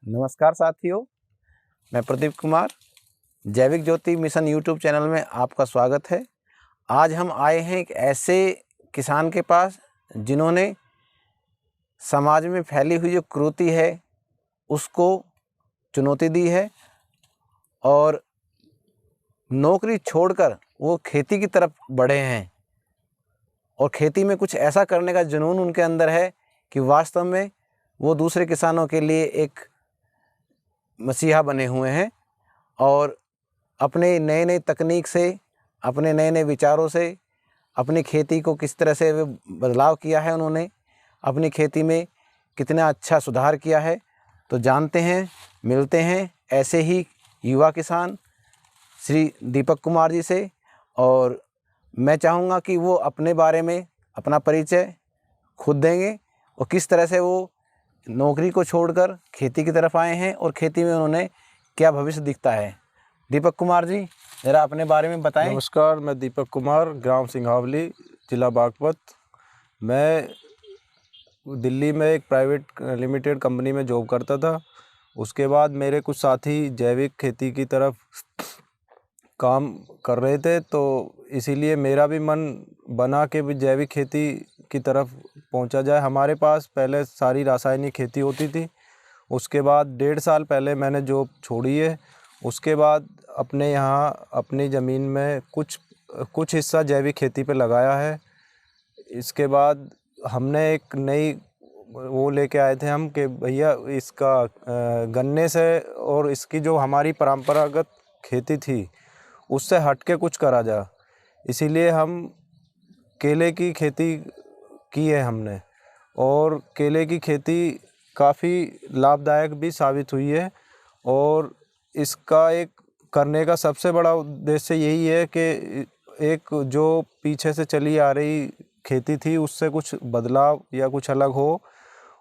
नमस्कार साथियों, मैं प्रदीप कुमार। जैविक ज्योति मिशन यूट्यूब चैनल में आपका स्वागत है। आज हम आए हैं एक ऐसे किसान के पास जिन्होंने समाज में फैली हुई जो कुरीति है उसको चुनौती दी है और नौकरी छोड़कर वो खेती की तरफ बढ़े हैं और खेती में कुछ ऐसा करने का जुनून उनके अंदर है कि वास्तव में वो दूसरे किसानों के लिए एक मसीहा बने हुए हैं और अपने नए नए तकनीक से, अपने नए नए विचारों से अपनी खेती को किस तरह से बदलाव किया है, उन्होंने अपनी खेती में कितना अच्छा सुधार किया है। तो जानते हैं, मिलते हैं ऐसे ही युवा किसान श्री दीपक कुमार जी से और मैं चाहूँगा कि वो अपने बारे में अपना परिचय खुद देंगे और किस तरह से वो नौकरी को छोड़कर खेती की तरफ आए हैं और खेती में उन्होंने क्या भविष्य दिखता है। दीपक कुमार जी, ज़रा अपने बारे में बताएं। नमस्कार, मैं दीपक कुमार, ग्राम सिंघावली, जिला बागपत। मैं दिल्ली में एक प्राइवेट लिमिटेड कंपनी में जॉब करता था। उसके बाद मेरे कुछ साथी जैविक खेती की तरफ काम कर रहे थे, तो इसीलिए मेरा भी मन बना कि भी जैविक खेती की तरफ पहुंचा जाए। हमारे पास पहले सारी रासायनिक खेती होती थी। उसके बाद 1.5 साल पहले मैंने जॉब छोड़ी है। उसके बाद अपने यहाँ अपनी ज़मीन में कुछ हिस्सा जैविक खेती पे लगाया है। इसके बाद हमने एक नई वो लेके आए थे हम कि भैया इसका गन्ने से और इसकी जो हमारी परंपरागत खेती थी उससे हट के कुछ करा जा। इसीलिए हम केले की खेती की है हमने, और केले की खेती काफ़ी लाभदायक भी साबित हुई है। और इसका एक करने का सबसे बड़ा उद्देश्य यही है कि एक जो पीछे से चली आ रही खेती थी उससे कुछ बदलाव या कुछ अलग हो।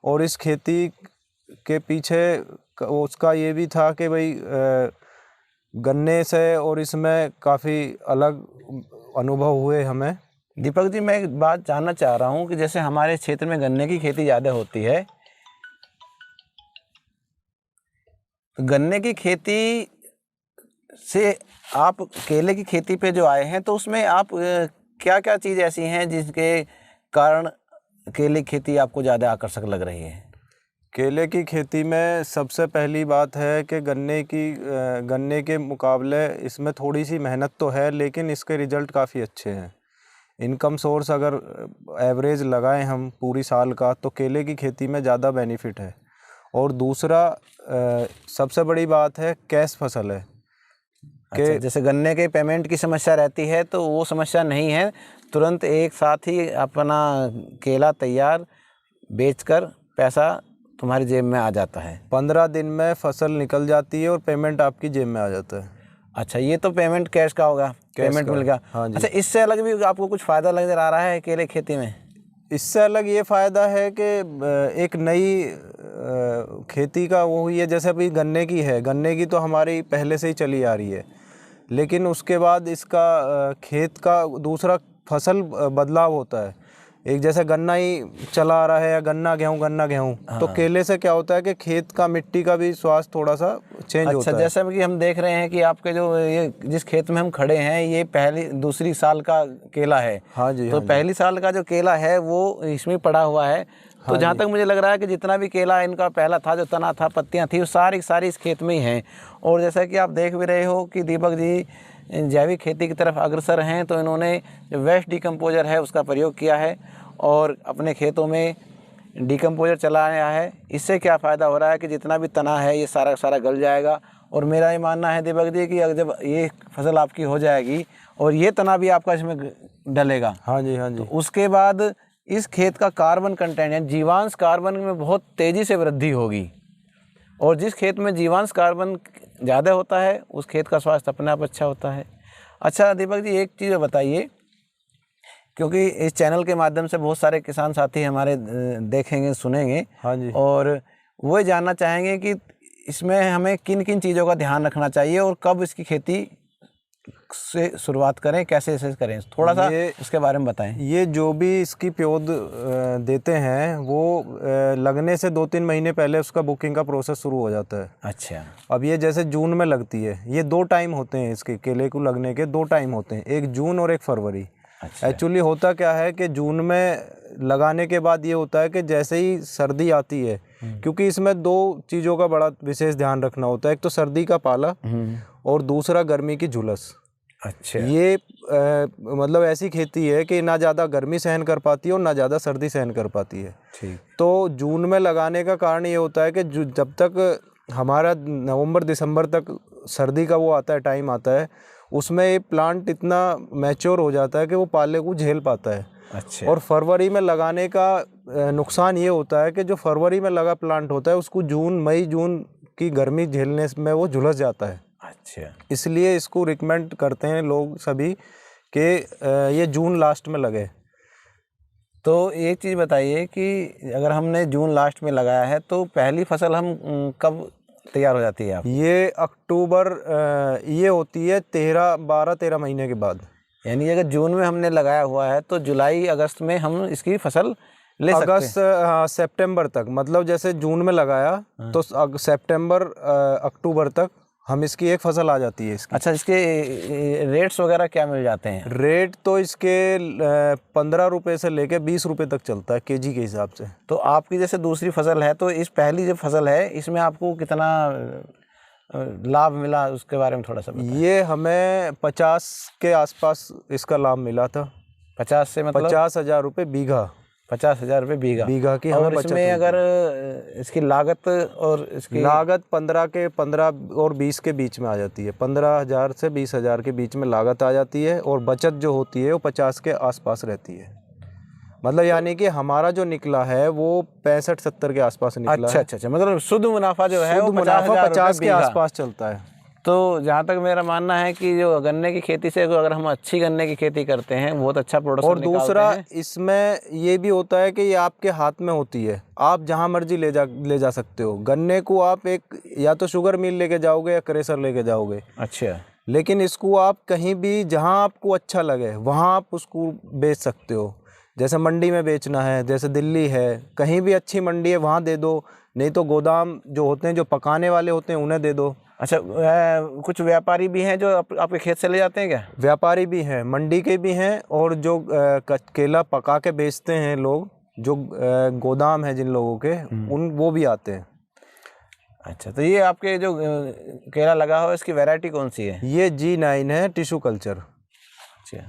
और इस खेती के पीछे उसका ये भी था कि भाई गन्ने से और इसमें काफ़ी अलग अनुभव हुए हमें। दीपक जी, मैं एक बात जानना चाह रहा हूँ कि जैसे हमारे क्षेत्र में गन्ने की खेती ज़्यादा होती है, तो गन्ने की खेती से आप केले की खेती पे जो आए हैं, तो उसमें आप क्या क्या चीज़ ऐसी हैं जिसके कारण केले की खेती आपको ज़्यादा आकर्षक लग रही है? केले की खेती में सबसे पहली बात है कि गन्ने के मुकाबले इसमें थोड़ी सी मेहनत तो है, लेकिन इसके रिज़ल्ट काफ़ी अच्छे हैं। इनकम सोर्स अगर एवरेज लगाएं हम पूरी साल का, तो केले की खेती में ज़्यादा बेनिफिट है। और दूसरा सबसे बड़ी बात है कैश फसल है। अच्छा, जैसे गन्ने के पेमेंट की समस्या रहती है तो वो समस्या नहीं है, तुरंत एक साथ ही अपना केला तैयार बेचकर पैसा तुम्हारी जेब में आ जाता है। 15 दिन में फसल निकल जाती है और पेमेंट आपकी जेब में आ जाता है। अच्छा, ये तो पेमेंट कैश का होगा, पेमेंट मिल गया। हाँ जी। अच्छा, इससे अलग भी आपको कुछ फ़ायदा नज़र आ रहा है केले खेती में? इससे अलग ये फ़ायदा है कि एक नई खेती का वो हुई है। जैसे अभी गन्ने की है, गन्ने की तो हमारी पहले से ही चली आ रही है, लेकिन उसके बाद इसका खेत का दूसरा फसल बदलाव होता है। एक जैसे गन्ना ही चला आ रहा है या गन्ना गेहूँ, तो केले से क्या होता है कि खेत का मिट्टी का भी स्वास्थ्य थोड़ा सा चेंज होता है। अच्छा, जैसे कि हम देख रहे हैं कि आपके जो ये जिस खेत में हम खड़े हैं, ये दूसरी साल का केला है। हाँ जी। तो पहली साल का जो केला है वो इसमें पड़ा हुआ है। तो जहाँ तक मुझे लग रहा है कि जितना भी केला इनका पहला था, जो तना था, पत्तियाँ थी, वो सारी इस खेत में ही हैं। और जैसा कि आप देख भी रहे हो कि दीपक जी जैविक खेती की तरफ अग्रसर हैं, तो इन्होंने जो वेस्ट डिकम्पोजर है उसका प्रयोग किया है और अपने खेतों में डिकम्पोजर चलाया है। इससे क्या फ़ायदा हो रहा है कि जितना भी तना है ये सारा गल जाएगा। और मेरा ये मानना है दीपक जी कि जब ये फसल आपकी हो जाएगी और ये तना भी आपका इसमें डलेगा, हाँ जी, तो उसके बाद इस खेत का कार्बन कंटेंट यानी जीवांश कार्बन में बहुत तेज़ी से वृद्धि होगी। और जिस खेत में जीवांश कार्बन ज़्यादा होता है उस खेत का स्वास्थ्य अपने आप अच्छा होता है। अच्छा दीपक जी, एक चीज़ बताइए, क्योंकि इस चैनल के माध्यम से बहुत सारे किसान साथी हमारे देखेंगे, सुनेंगे। हाँ जी। और वो जानना चाहेंगे कि इसमें हमें किन किन चीज़ों का ध्यान रखना चाहिए और कब इसकी खेती से शुरुआत करें, कैसे से करें, थोड़ा सा इसके बारे में बताएं। ये जो भी इसकी पौध देते हैं वो लगने से 2-3 महीने पहले उसका बुकिंग का प्रोसेस शुरू हो जाता है। अच्छा। अब ये जैसे जून में लगती है, ये 2 टाइम होते हैं इसके केले को लगने के, 2 टाइम होते हैं, एक जून और एक फरवरी। अच्छा। एक्चुअली होता क्या है कि जून में लगाने के बाद ये होता है कि जैसे ही सर्दी आती है, क्योंकि इसमें 2 चीज़ों का बड़ा विशेष ध्यान रखना होता है, एक तो सर्दी का पाला और दूसरा गर्मी की झुलस। अच्छा। ये मतलब ऐसी खेती है कि ना ज़्यादा गर्मी सहन कर पाती है और ना ज़्यादा सर्दी सहन कर पाती है। ठीक। तो जून में लगाने का कारण ये होता है कि जब तक हमारा नवंबर दिसंबर तक सर्दी का वो आता है, टाइम आता है, उसमें ये प्लांट इतना मैच्योर हो जाता है कि वो पाले को झेल पाता है। अच्छा। और फरवरी में लगाने का नुकसान ये होता है कि जो फरवरी में लगा प्लांट होता है उसको मई जून की गर्मी झेलने में वो झुलस जाता है। अच्छा। इसलिए इसको रिकमेंड करते हैं लोग सभी कि ये जून लास्ट में लगे। तो एक चीज़ बताइए कि अगर हमने जून लास्ट में लगाया है तो पहली फसल हम कब तैयार हो जाती है आप? ये अक्टूबर ये होती है 12-13 महीने के बाद। यानी अगर जून में हमने लगाया हुआ है तो जुलाई अगस्त में हम इसकी फसल ले सकते हैं? अगस्त, हाँ, सितंबर तक, मतलब जैसे जून में लगाया तो सितंबर अक्टूबर तक हम इसकी एक फसल आ जाती है इसकी। अच्छा, इसके रेट्स वगैरह क्या मिल जाते हैं? रेट तो इसके 15 रुपये से लेके 20 रुपये तक चलता है केजी के हिसाब से। तो आपकी जैसे दूसरी फसल है, तो इस पहली जो फसल है इसमें आपको कितना लाभ मिला, उसके बारे में थोड़ा सा बताएं। ये हमें 50 के आसपास इसका लाभ मिला था। 50 से मतलब 50,000 रुपये बीघा। 50,000 रुपये बीघा की हमें और बचत इसमें हुई। अगर इसकी लागत और इसकी लागत 15 और 20 के बीच में आ जाती है। 15,000 से 20,000 के बीच में लागत आ जाती है और बचत जो होती है वो 50 के आसपास रहती है। मतलब यानी कि हमारा जो निकला है वो 65-70 के आसपास निकला है। अच्छा, मतलब शुद्ध मुनाफा जो है वो 50 के आसपास चलता है। तो जहाँ तक मेरा मानना है कि जो गन्ने की खेती से अगर हम अच्छी गन्ने की खेती करते हैं बहुत अच्छा प्रोडक्शन और दूसरा निकालते हैं। इसमें ये भी होता है कि ये आपके हाथ में होती है, आप जहाँ मर्जी ले जा सकते हो। गन्ने को आप एक या तो शुगर मिल लेके जाओगे या क्रेशर लेके जाओगे। अच्छा। लेकिन इसको आप कहीं भी जहाँ आपको अच्छा लगे वहाँ आप उसको बेच सकते हो। जैसे मंडी में बेचना है, जैसे दिल्ली है, कहीं भी अच्छी मंडी है वहाँ दे दो, नहीं तो गोदाम जो होते हैं जो पकाने वाले होते हैं उन्हें दे दो। अच्छा, कुछ व्यापारी भी हैं जो आपके खेत से ले जाते हैं क्या? व्यापारी भी हैं, मंडी के भी हैं, और जो केला पका के बेचते हैं लोग, जो गोदाम है जिन लोगों के, वो भी आते हैं। अच्छा, तो ये आपके जो केला लगा हुआ है इसकी वैरायटी कौन सी है? ये G9 है, टिश्यू कल्चर। अच्छा,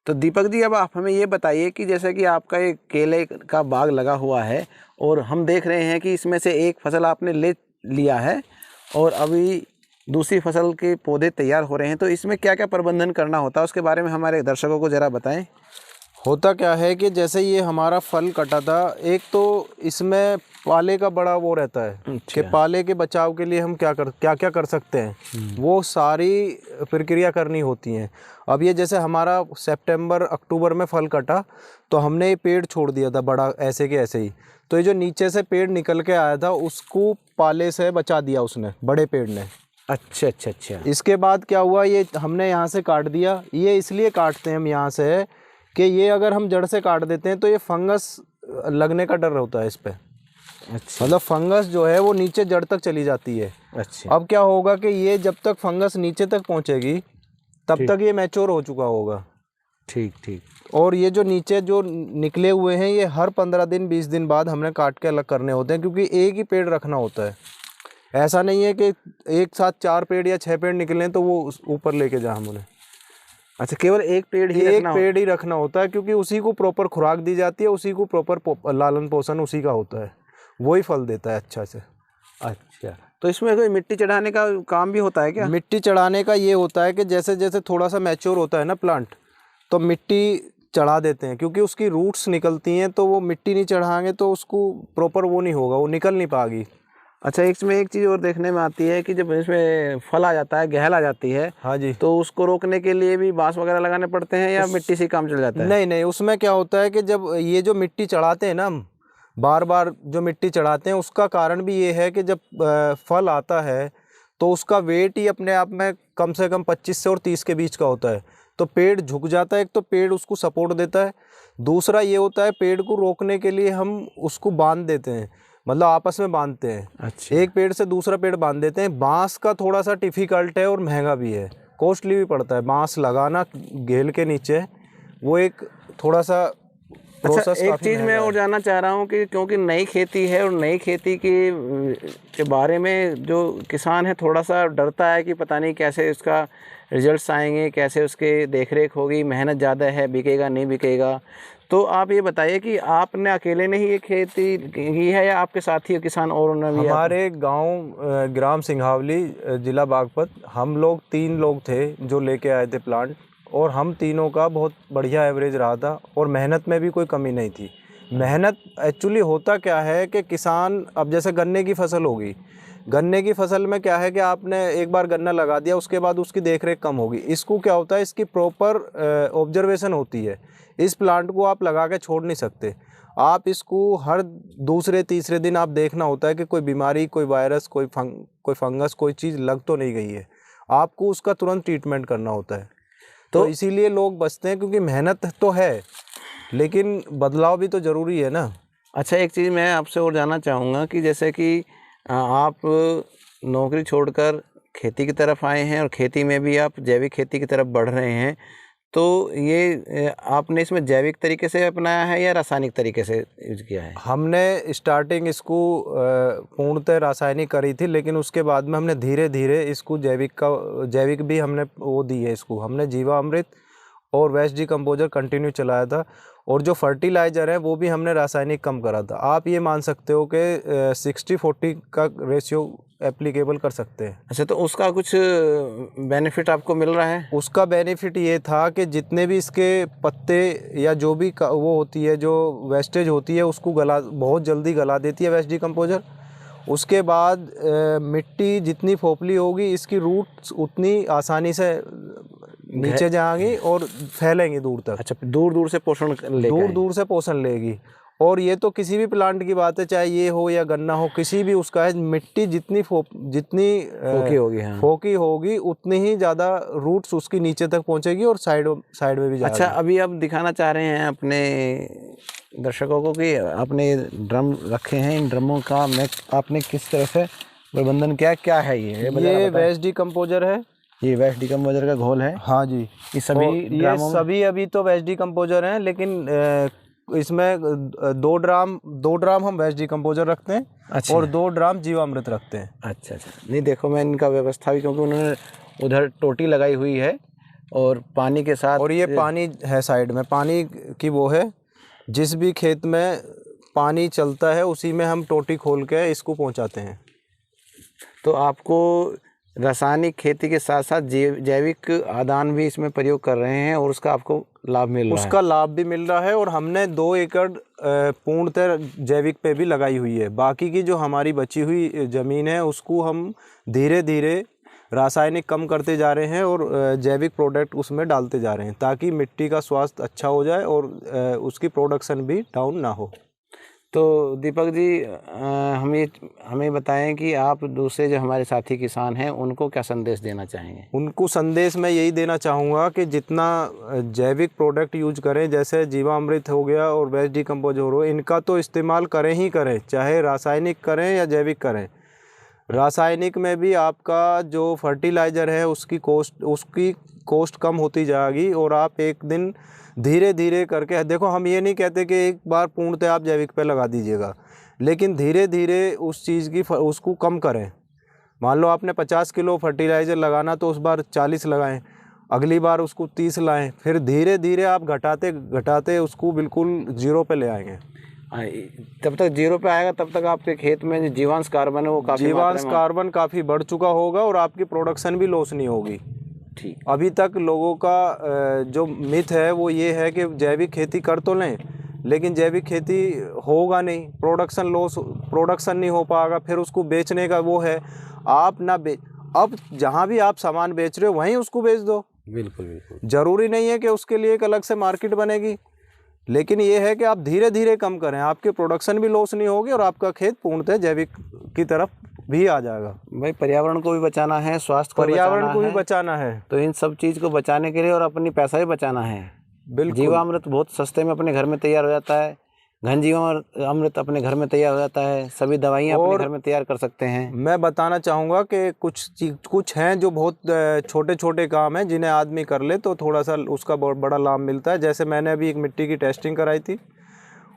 तो दीपक जी अब आप हमें ये बताइए कि जैसे कि आपका एक केले का बाग लगा हुआ है और हम देख रहे हैं कि इसमें से एक फसल आपने ले लिया है और अभी दूसरी फसल के पौधे तैयार हो रहे हैं, तो इसमें क्या क्या प्रबंधन करना होता है उसके बारे में हमारे दर्शकों को ज़रा बताएं। होता क्या है कि जैसे ये हमारा फल कटा था, एक तो इसमें पाले का बड़ा वो रहता है कि पाले के बचाव के लिए हम क्या कर सकते हैं, वो सारी प्रक्रिया करनी होती हैं। अब ये जैसे हमारा सितंबर अक्टूबर में फल कटा तो हमने ये पेड़ छोड़ दिया था बड़ा, ऐसे के ऐसे ही। तो ये जो नीचे से पेड़ निकल के आया था उसको पाले से बचा दिया उसने, बड़े पेड़ ने। अच्छा। इसके बाद क्या हुआ, ये हमने यहाँ से काट दिया। ये इसलिए काटते हैं हम यहाँ से कि ये अगर हम जड़ से काट देते हैं तो ये फंगस लगने का डर होता है इस पे। अच्छा, मतलब फंगस जो है वो नीचे जड़ तक चली जाती है। अच्छा। अब क्या होगा कि ये जब तक फंगस नीचे तक पहुँचेगी तब तक ये मैच्योर हो चुका होगा। ठीक। और ये जो नीचे जो निकले हुए हैं ये हर 15 दिन 20 दिन बाद हमने काट के अलग करने होते हैं, क्योंकि एक ही पेड़ रखना होता है। ऐसा नहीं है कि एक साथ 4 पेड़ या 6 पेड़ निकलें तो वो ऊपर लेके जाए हम उन्हें। अच्छा, केवल एक पेड़ ही रखना होता है, क्योंकि उसी को प्रॉपर खुराक दी जाती है, उसी को प्रॉपर लालन पोषण उसी का होता है, वही फल देता है अच्छा से। अच्छा, तो इसमें कोई मिट्टी चढ़ाने का काम भी होता है क्या? मिट्टी चढ़ाने का ये होता है कि जैसे जैसे थोड़ा सा मैच्योर होता है ना प्लांट, तो मिट्टी चढ़ा देते हैं, क्योंकि उसकी रूट्स निकलती हैं, तो वो मिट्टी नहीं चढ़ाएंगे तो उसको प्रॉपर वो नहीं होगा, वो निकल नहीं पाएगी। अच्छा, इसमें एक चीज़ और देखने में आती है कि जब इसमें फल आ जाता है, गहल आ जाती है, हाँ जी, तो उसको रोकने के लिए भी बांस वगैरह लगाने पड़ते हैं या मिट्टी से काम चल जाता है? नहीं, उसमें क्या होता है कि जब ये जो मिट्टी चढ़ाते हैं ना हम, बार बार जो मिट्टी चढ़ाते हैं, उसका कारण भी ये है कि जब फल आता है तो उसका वेट ही अपने आप में कम से कम 25 से और 30 के बीच का होता है। तो पेड़ झुक जाता है, एक तो पेड़ उसको सपोर्ट देता है, दूसरा ये होता है पेड़ को रोकने के लिए हम उसको बांध देते हैं, मतलब आपस में बांधते हैं। अच्छा। एक पेड़ से दूसरा पेड़ बांध देते हैं। बांस का थोड़ा सा डिफ़िकल्ट है और महंगा भी है, कॉस्टली भी पड़ता है। बांस लगाना घेल के नीचे वो एक थोड़ा सा अच्छा, प्रोसेस एक काफ़ी चीज़ मैं महंगा और है। जानना चाह रहा हूँ कि क्योंकि नई खेती है और नई खेती के बारे में जो किसान है थोड़ा सा डरता है कि पता नहीं कैसे उसका रिजल्ट्स आएंगे, कैसे उसके देखरेख होगी, मेहनत ज़्यादा है, बिकेगा नहीं बिकेगा। तो आप ये बताइए कि आपने अकेले ने ही ये खेती की है या आपके साथी किसान और ने भी? हमारे गांव ग्राम सिंघावली ज़िला बागपत, हम लोग 3 लोग थे जो लेके आए थे प्लांट, और हम तीनों का बहुत बढ़िया एवरेज रहा था और मेहनत में भी कोई कमी नहीं थी। मेहनत एक्चुअली होता क्या है कि किसान, अब जैसे गन्ने की फसल होगी, गन्ने की फसल में क्या है कि आपने एक बार गन्ना लगा दिया, उसके बाद उसकी देखरेख कम होगी। इसको क्या होता है, इसकी प्रॉपर ऑब्जर्वेशन होती है। इस प्लांट को आप लगा के छोड़ नहीं सकते, आप इसको हर दूसरे तीसरे दिन आप देखना होता है कि कोई बीमारी, कोई वायरस, कोई फंगस, कोई चीज़ लग तो नहीं गई है। आपको उसका तुरंत ट्रीटमेंट करना होता है। तो इसीलिए लोग बचते हैं, क्योंकि मेहनत तो है लेकिन बदलाव भी तो ज़रूरी है ना। अच्छा, एक चीज़ मैं आपसे और जानना चाहूँगा कि जैसे कि आप नौकरी छोड़कर खेती की तरफ आए हैं और खेती में भी आप जैविक खेती की तरफ बढ़ रहे हैं, तो ये आपने इसमें जैविक तरीके से अपनाया है या रासायनिक तरीके से यूज़ किया है? हमने स्टार्टिंग इसको पूर्णतः रासायनिक करी थी, लेकिन उसके बाद में हमने धीरे धीरे इसको जैविक भी हमने वो दी है। इसको हमने जीवामृत और वेस्ट डिकम्पोजर कंटिन्यू चलाया था, और जो फर्टिलाइज़र है वो भी हमने रासायनिक कम करा था। आप ये मान सकते हो कि 60-40 का रेशियो एप्लीकेबल कर सकते हैं। अच्छा, तो उसका कुछ बेनिफिट आपको मिल रहा है? उसका बेनिफिट ये था कि जितने भी इसके पत्ते या जो भी वो होती है, जो वेस्टेज होती है, उसको बहुत जल्दी गला देती है वेस्ट डिकम्पोजर। उसके बाद मिट्टी जितनी फोपली होगी, इसकी रूट्स उतनी आसानी से नीचे जाएंगी और फैलेंगी दूर तक। अच्छा, दूर दूर से पोषण लेगा, दूर दूर से पोषण लेगी। और ये तो किसी भी प्लांट की बात है, चाहे ये हो या गन्ना हो, किसी भी उसका है, मिट्टी जितनी फोकी होगी, हाँ। फोकी होगी, उतनी ही ज़्यादा रूट्स उसकी नीचे तक पहुंचेगी और साइड में भी जाएगी। अच्छा, अभी आप दिखाना चाह रहे हैं अपने दर्शकों को कि आपने ड्रम रखे हैं, इन ड्रमों का आपने किस तरह से प्रबंधन किया, क्या है ये वेस्ट डिकम्पोजर है। ये वेस्ट डिकम्पोजर का घोल है? हाँ जी। ये सभी अभी तो वेस्ट डिकम्पोजर हैं, लेकिन इसमें 2 ड्राम हम वेस्ट डिकम्पोजर रखते हैं। अच्छा। और 2 ड्राम जीवामृत रखते हैं। अच्छा अच्छा, नहीं देखो मैं इनका व्यवस्था भी, क्योंकि उन्होंने उधर टोटी लगाई हुई है और पानी के साथ, और ये पानी है साइड में, पानी की वो है, जिस भी खेत में पानी चलता है उसी में हम टोटी खोल के इसको पहुंचाते हैं। तो आपको रासायनिक खेती के साथ साथ जैविक आदान भी इसमें प्रयोग कर रहे हैं और उसका आपको लाभ मिल रहा है? उसका लाभ भी मिल रहा है, और हमने 2 एकड़ पूर्णतः जैविक पे भी लगाई हुई है। बाकी की जो हमारी बची हुई ज़मीन है, उसको हम धीरे धीरे रासायनिक कम करते जा रहे हैं और जैविक प्रोडक्ट उसमें डालते जा रहे हैं, ताकि मिट्टी का स्वास्थ्य अच्छा हो जाए और उसकी प्रोडक्शन भी डाउन ना हो। तो दीपक जी, हमें बताएं कि आप दूसरे जो हमारे साथी किसान हैं उनको क्या संदेश देना चाहेंगे? उनको संदेश मैं यही देना चाहूँगा कि जितना जैविक प्रोडक्ट यूज करें, जैसे जीवामृत हो गया और वेस्ट डिकम्पोजर हो, इनका तो इस्तेमाल करें ही करें, चाहे रासायनिक करें या जैविक करें। रासायनिक में भी आपका जो फर्टिलाइज़र है उसकी कॉस्ट कम होती जाएगी, और आप एक दिन धीरे धीरे करके देखो, हम ये नहीं कहते कि एक बार पूर्णतः आप जैविक पे लगा दीजिएगा, लेकिन धीरे धीरे उस चीज़ की उसको कम करें। मान लो आपने 50 किलो फर्टिलाइज़र लगाना, तो उस बार 40 लगाएं, अगली बार उसको 30 लाएं, फिर धीरे धीरे आप घटाते घटाते उसको बिल्कुल 0 पे ले आएंगे। तब तक 0 पे आएगा, तब तक आपके खेत में जो जीवांश कार्बन है वो काफ़ी बढ़ चुका होगा और आपकी प्रोडक्शन भी लॉस नहीं होगी। ठीक। अभी तक लोगों का जो मिथ है वो ये है कि जैविक खेती कर तो लें, लेकिन जैविक खेती होगा नहीं, प्रोडक्शन नहीं हो पाएगा, फिर उसको बेचने का वो है, आप ना अब जहाँ भी आप सामान बेच रहे हो वहीं उसको बेच दो। बिल्कुल बिल्कुल, ज़रूरी नहीं है कि उसके लिए एक अलग से मार्केट बनेगी, लेकिन ये है कि आप धीरे धीरे कम करें, आपके प्रोडक्शन भी लॉस नहीं होगी और आपका खेत पूर्णतः जैविक की तरफ भी आ जाएगा। भाई पर्यावरण को भी बचाना है, स्वास्थ्य को पर्यावरण को भी है, बचाना है, तो इन सब चीज़ को बचाने के लिए और अपनी पैसा भी बचाना है। बिल्कुल। जीवामृत बहुत सस्ते में अपने घर में तैयार हो जाता है, घन जीवामृत अपने घर में तैयार हो जाता है, सभी दवाइयाँ अपने घर में तैयार कर सकते हैं। मैं बताना चाहूँगा कि कुछ हैं जो बहुत छोटे छोटे काम हैं जिन्हें आदमी कर ले तो थोड़ा सा उसका बहुत बड़ा लाभ मिलता है। जैसे मैंने अभी एक मिट्टी की टेस्टिंग कराई थी,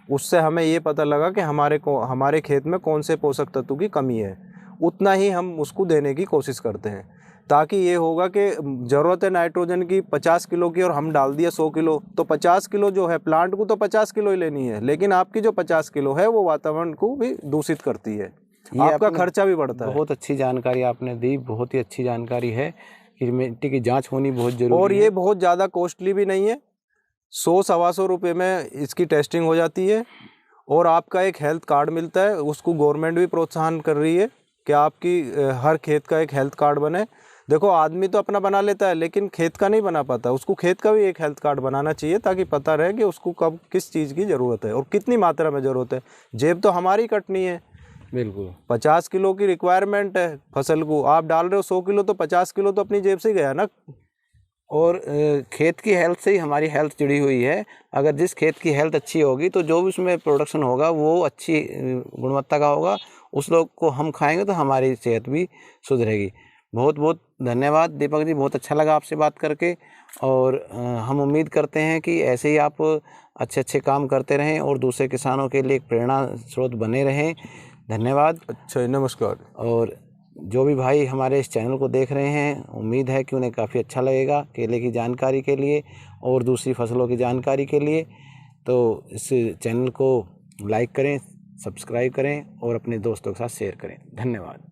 उससे हमें ये पता लगा कि हमारे खेत में कौन से पोषक तत्व की कमी है, उतना ही हम उसको देने की कोशिश करते हैं, ताकि ये होगा कि ज़रूरत है नाइट्रोजन की 50 किलो की और हम डाल दिया 100 किलो, तो 50 किलो जो है प्लांट को तो 50 किलो ही लेनी है, लेकिन आपकी जो 50 किलो है वो वातावरण को भी दूषित करती है, आपका खर्चा भी बढ़ता है। बहुत अच्छी जानकारी आपने दी, बहुत ही अच्छी जानकारी है कि मिट्टी की जाँच होनी बहुत जरूरी है। और ये बहुत ज़्यादा कॉस्टली भी नहीं है, 100-125 रुपये में इसकी टेस्टिंग हो जाती है और आपका एक हेल्थ कार्ड मिलता है। उसको गवर्नमेंट भी प्रोत्साहन कर रही है कि आपकी हर खेत का एक हेल्थ कार्ड बने। देखो आदमी तो अपना बना लेता है लेकिन खेत का नहीं बना पाता, उसको खेत का भी एक हेल्थ कार्ड बनाना चाहिए ताकि पता रहे कि उसको कब किस चीज़ की ज़रूरत है और कितनी मात्रा में ज़रूरत है। जेब तो हमारी कटनी है, बिल्कुल 50 किलो की रिक्वायरमेंट है फसल को, आप डाल रहे हो 100 किलो, तो 50 किलो तो अपनी जेब से गया ना। और खेत की हेल्थ से ही हमारी हेल्थ जुड़ी हुई है। अगर जिस खेत की हेल्थ अच्छी होगी तो जो भी उसमें प्रोडक्शन होगा वो अच्छी गुणवत्ता का होगा, उस लोग को हम खाएंगे तो हमारी सेहत भी सुधरेगी। बहुत बहुत धन्यवाद दीपक जी, बहुत अच्छा लगा आपसे बात करके और हम उम्मीद करते हैं कि ऐसे ही आप अच्छे अच्छे काम करते रहें और दूसरे किसानों के लिए एक प्रेरणा स्रोत बने रहें। धन्यवाद। अच्छा, नमस्कार। और जो भी भाई हमारे इस चैनल को देख रहे हैं, उम्मीद है कि उन्हें काफ़ी अच्छा लगेगा केले की जानकारी के लिए और दूसरी फसलों की जानकारी के लिए। तो इस चैनल को लाइक करें, सब्सक्राइब करें और अपने दोस्तों के साथ शेयर करें। धन्यवाद।